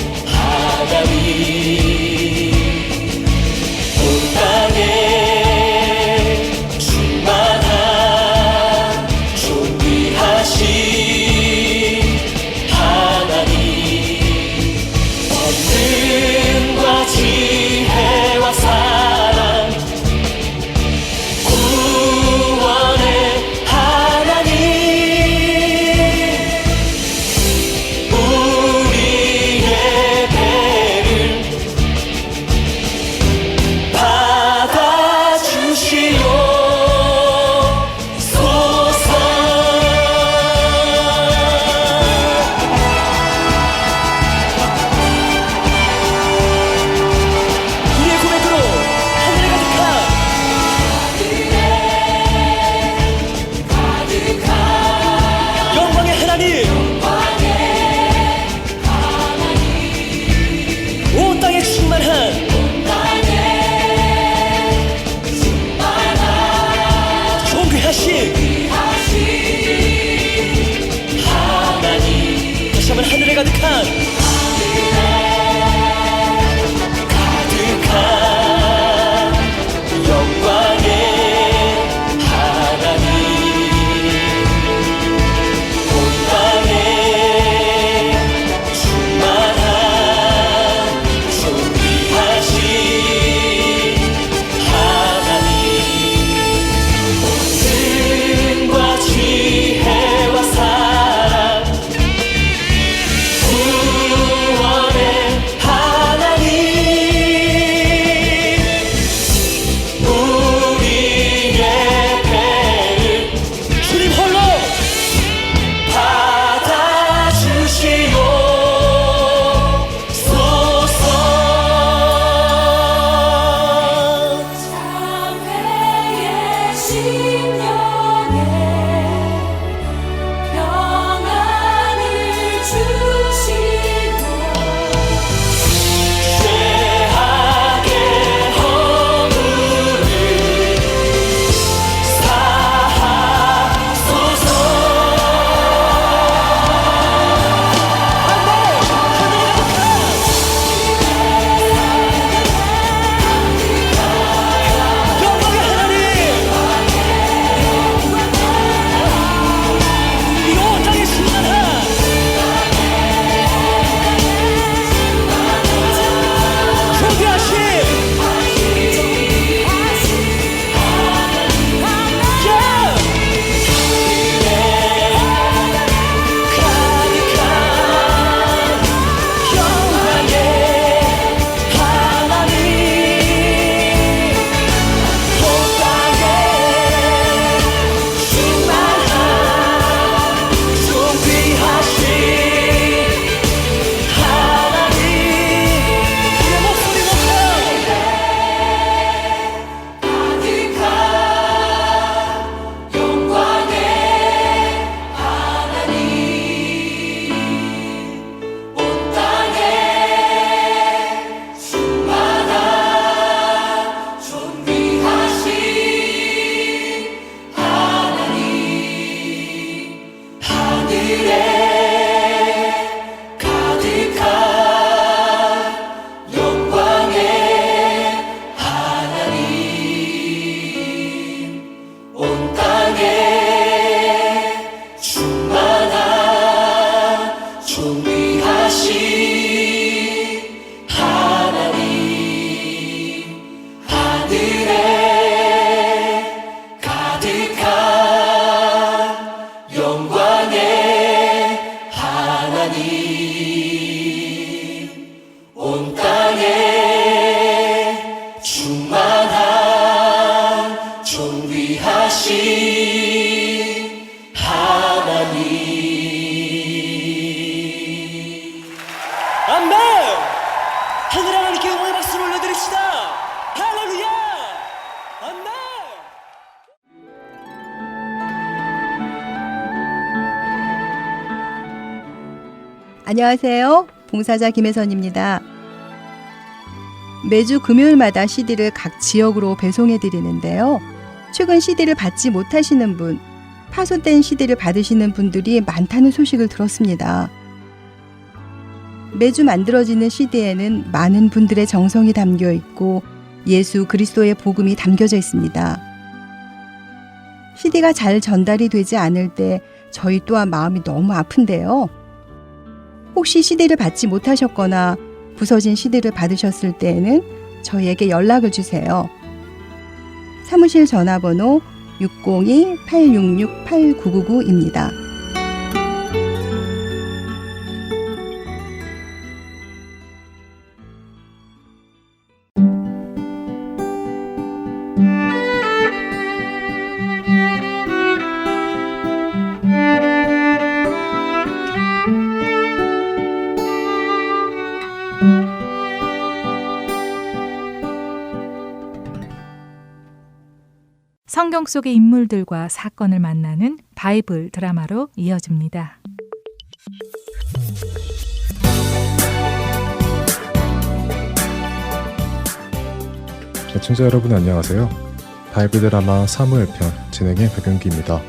땅에 충만한 존귀하신 하나님. 아멘! 하늘 하나님께 영광의 박수를 올려드립시다. 할렐루야! 아멘! 안녕하세요. 봉사자 김혜선입니다. 매주 금요일마다 CD를 각 지역으로 배송해 드리는데요. 최근 CD를 받지 못하시는 분, 파손된 CD를 받으시는 분들이 많다는 소식을 들었습니다. 매주 만들어지는 CD에는 많은 분들의 정성이 담겨 있고 예수 그리스도의 복음이 담겨져 있습니다. CD가 잘 전달이 되지 않을 때 저희 또한 마음이 너무 아픈데요. 혹시 CD를 받지 못하셨거나 부서진 CD를 받으셨을 때에는 저희에게 연락을 주세요. 사무실 전화번호 602-866-8999입니다. 성경 속의 인물들과 사건을 만나는 바이블 드라마로 이어집니다. 시청자 여러분 안녕하세요. 바이블 드라마 사무엘편 진행의 박윤기입니다.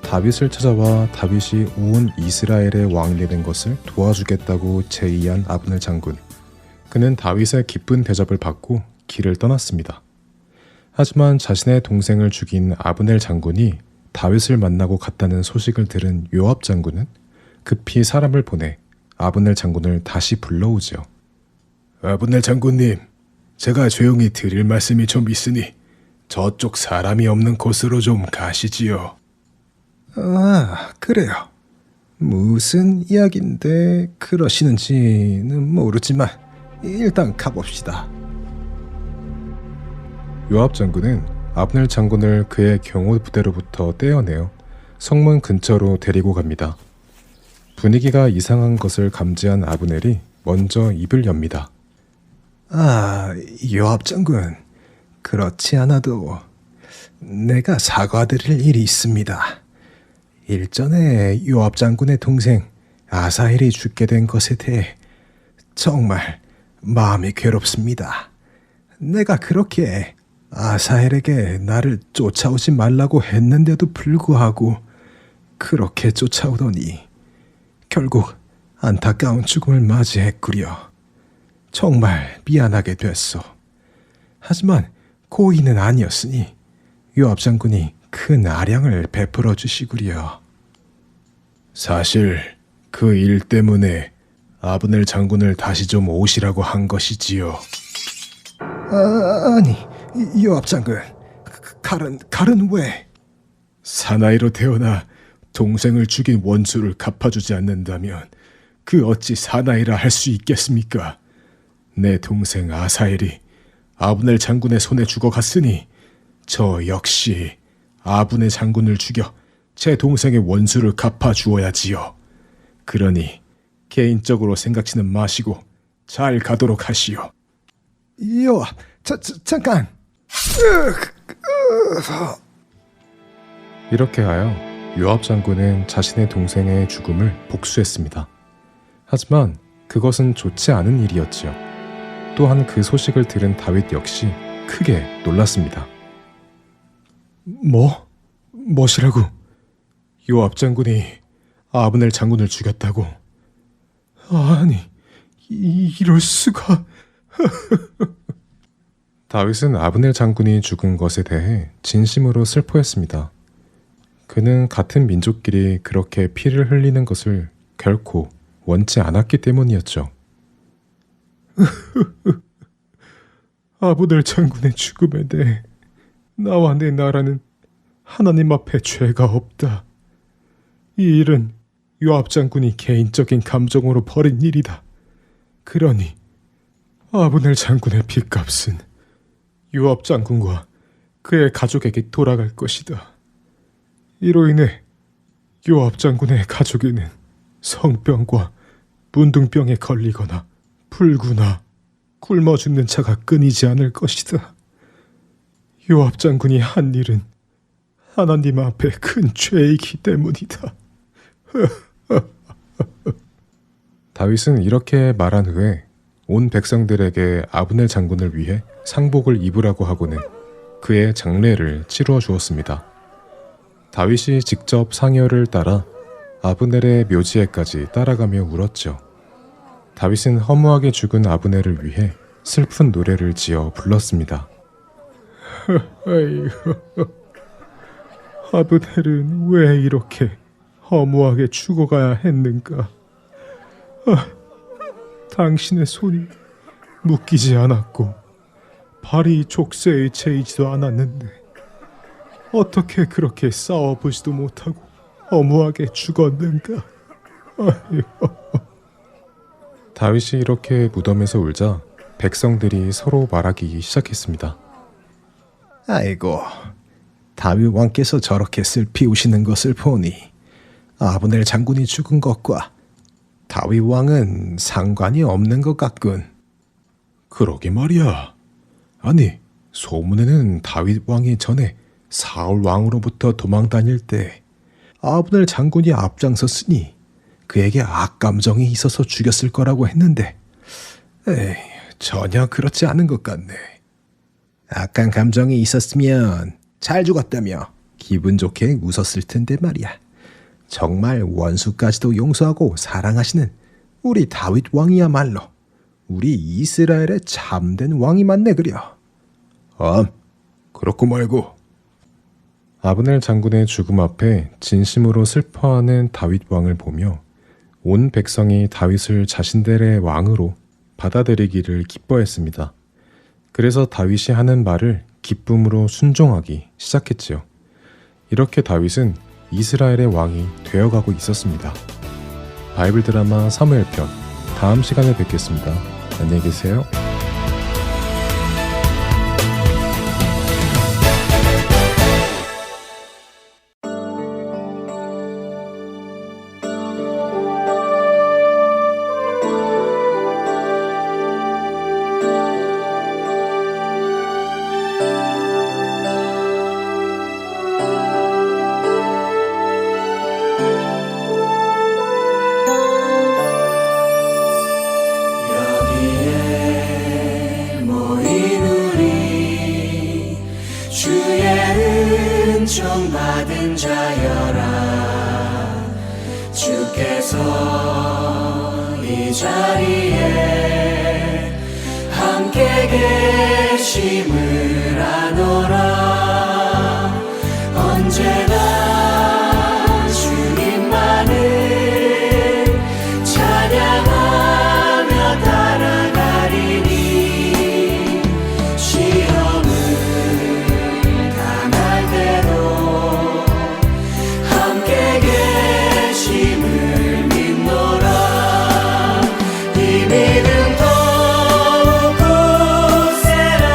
다윗을 찾아와 다윗이 온 이스라엘의 왕이 되는 것을 도와주겠다고 제의한 아브넬 장군. 그는 다윗의 기쁜 대접을 받고 길을 떠났습니다. 하지만 자신의 동생을 죽인 아브넬 장군이 다윗을 만나고 갔다는 소식을 들은 요압 장군은 급히 사람을 보내 아브넬 장군을 다시 불러오지요. 아브넬 장군님, 제가 조용히 드릴 말씀이 좀 있으니 저쪽 사람이 없는 곳으로 좀 가시지요. 아, 그래요. 무슨 이야기인데 그러시는지는 모르지만 일단 가봅시다. 요압 장군은 아브넬 장군을 그의 경호 부대로부터 떼어내어 성문 근처로 데리고 갑니다. 분위기가 이상한 것을 감지한 아브넬이 먼저 입을 엽니다. 아, 요압 장군, 그렇지 않아도 내가 사과드릴 일이 있습니다. 일전에 요압 장군의 동생 아사헬이 죽게 된 것에 대해 정말 마음이 괴롭습니다. 내가 그렇게 아사헬에게 나를 쫓아오지 말라고 했는데도 불구하고 그렇게 쫓아오더니 결국 안타까운 죽음을 맞이했구려. 정말 미안하게 됐어. 하지만 고의는 아니었으니 요압 장군이 큰 아량을 베풀어 주시구려. 사실 그 일 때문에 아브넬 장군을 다시 좀 오시라고 한 것이지요. 아니, 요압 장군, 칼은 왜? 사나이로 태어나 동생을 죽인 원수를 갚아주지 않는다면 그 어찌 사나이라 할 수 있겠습니까? 내 동생 아사엘이 아브넬 장군의 손에 죽어갔으니 저 역시 아브넬 장군을 죽여 제 동생의 원수를 갚아주어야지요. 그러니 개인적으로 생각지는 마시고 잘 가도록 하시오. 요압, 잠깐. 이렇게 하여 요압 장군은 자신의 동생의 죽음을 복수했습니다. 하지만 그것은 좋지 않은 일이었지요. 또한 그 소식을 들은 다윗 역시 크게 놀랐습니다. 뭐시라고? 요압 장군이 아브넬 장군을 죽였다고? 아니, 이럴 수가... 다윗은 아브넬 장군이 죽은 것에 대해 진심으로 슬퍼했습니다. 그는 같은 민족끼리 그렇게 피를 흘리는 것을 결코 원치 않았기 때문이었죠. 아브넬 장군의 죽음에 대해 나와 내 나라는 하나님 앞에 죄가 없다. 이 일은 요압 장군이 개인적인 감정으로 벌인 일이다. 그러니 아브넬 장군의 빚값은 요압 장군과 그의 가족에게 돌아갈 것이다. 이로 인해 요압 장군의 가족에는 성병과 문둥병에 걸리거나 불구나 굶어 죽는 자가 끊이지 않을 것이다. 요압 장군이 한 일은 하나님 앞에 큰 죄이기 때문이다. 다윗은 이렇게 말한 후에 온 백성들에게 아브넬 장군을 위해 상복을 입으라고 하고는 그의 장례를 치루어 주었습니다. 다윗이 직접 상여를 따라 아브넬의 묘지에까지 따라가며 울었죠. 다윗은 허무하게 죽은 아브넬을 위해 슬픈 노래를 지어 불렀습니다. 아브넬은 왜 이렇게 허무하게 죽어가야 했는가? 당신의 손이 묶이지 않았고 발이 족쇄에 채이지도 않았는데 어떻게 그렇게 싸워보지도 못하고 허무하게 죽었는가? 다윗이 이렇게 무덤에서 울자 백성들이 서로 말하기 시작했습니다. 아이고, 다윗 왕께서 저렇게 슬피 우시는 것을 보니 아브넬 장군이 죽은 것과 다윗 왕은 상관이 없는 것 같군. 그러게 말이야. 아니, 소문에는 다윗 왕이 전에 사울 왕으로부터 도망 다닐 때 아브넬 장군이 앞장섰으니 그에게 악감정이 있어서 죽였을 거라고 했는데 전혀 그렇지 않은 것 같네. 악한 감정이 있었으면 잘 죽었다며 기분 좋게 웃었을 텐데 말이야. 정말 원수까지도 용서하고 사랑하시는 우리 다윗 왕이야말로 우리 이스라엘의 참된 왕이 맞네 그려. 그렇고 말고. 아브넬 장군의 죽음 앞에 진심으로 슬퍼하는 다윗 왕을 보며 온 백성이 다윗을 자신들의 왕으로 받아들이기를 기뻐했습니다. 그래서 다윗이 하는 말을 기쁨으로 순종하기 시작했지요. 이렇게 다윗은 이스라엘의 왕이 되어가고 있었습니다. 바이블 드라마 사무엘편, 다음 시간에 뵙겠습니다. 안녕히 계세요. 여기에 모인 우리 주의 은총 받은 자여라. 주께서 이 자리에 함께 계심을 아노라. 언제나 주님만을 찬양하며 따라가리니 시험을 당할 때도 함께 계심을 믿노라. 이 믿음 더욱 굳세라.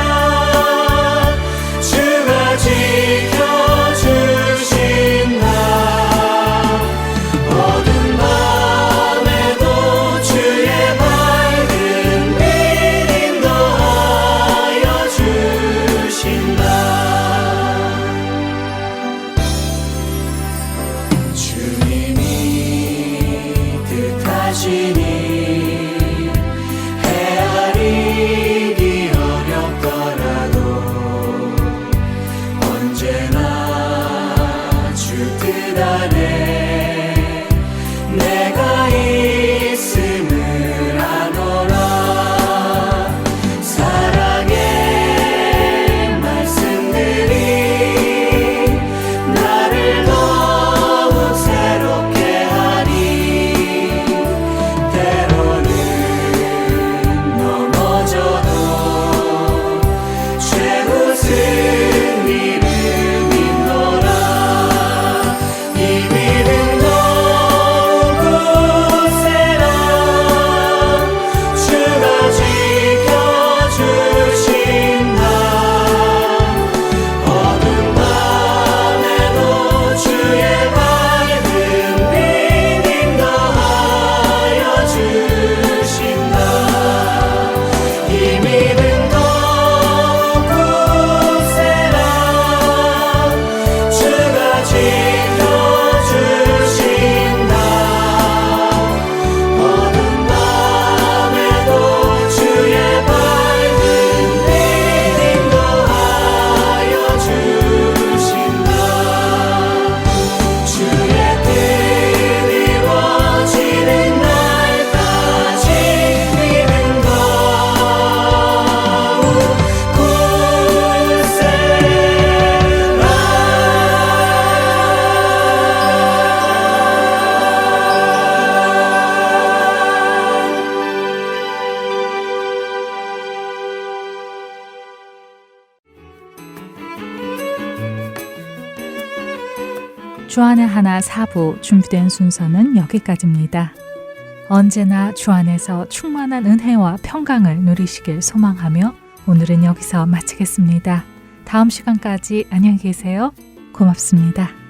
주안의 하나 4부 준비된 순서는 여기까지입니다. 언제나 주 안에서 충만한 은혜와 평강을 누리시길 소망하며 오늘은 여기서 마치겠습니다. 다음 시간까지 안녕히 계세요. 고맙습니다.